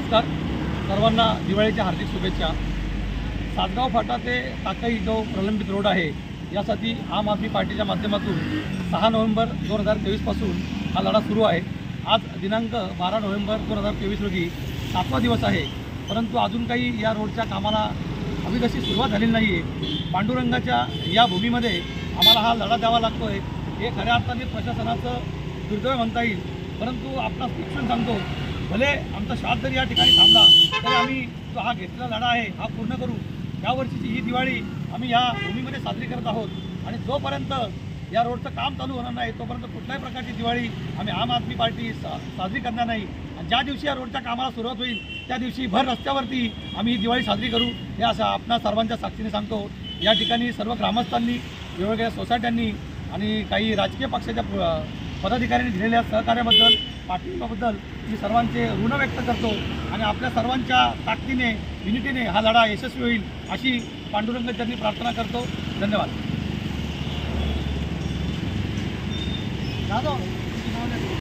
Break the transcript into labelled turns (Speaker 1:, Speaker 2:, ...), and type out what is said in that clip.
Speaker 1: नमस्कार, सर्वांना दिवाळीच्या हार्दिक शुभेच्छा। सातगाव फाटा ते टाकळी जो प्रलंबित रोड आहे यासाठी आम आदमी पार्टीच्या माध्यमातून 6 नोव्हेंबर 2023 पासून हा लढा सुरू आहे। आज दिनांक 12 नोव्हेंबर 2023 रोजी 7वा दिवस आहे, परंतु अजून काही या रोडच्या कामाला अभी तशी सुरुवात झालेली नाही आहे। पांडुरंगाच्या या भूमीमध्ये आम्हाला हा लढा द्यावा लागतो आहे। हे खऱ्या अर्थाने प्रशासनाचं दुर्दैव म्हणता येईल, परंतु आपणास शिक्षण सांगतो, भले आमचा श्वास जरी या ठिकाणी थांबला तरी आम्ही जो हा घेतलेला लढा आहे हा पूर्ण करू। यावर्षीची ही दिवाळी आम्ही या भूमीमध्ये साजरी करत आहोत आणि जोपर्यंत या रोडचं काम चालू होणार नाही तोपर्यंत कुठल्याही प्रकारची दिवाळी आम्ही आम आदमी पार्टी साजरी करणार नाही। आणि ज्या दिवशी या रोडच्या कामाला सुरुवात होईल त्या दिवशी भर रस्त्यावरती आम्ही ही दिवाळी साजरी करू, हे असं आपणा सर्वांच्या साक्षीने सांगतो। या ठिकाणी सर्व ग्रामस्थांनी, वेगवेगळ्या सोसायट्यांनी आणि काही राजकीय पक्षाच्या पदाधिकाऱ्यांनी दिलेल्या सहकार्याबद्दल, पाठिंब्याबद्दल मी सर्वांचे ऋण व्यक्त करतो आणि आपल्या सर्वांच्या ताकदीने, युनिटीने हा लढा यशस्वी होईल अशी पांडुरंगाचरणी प्रार्थना करतो। धन्यवाद।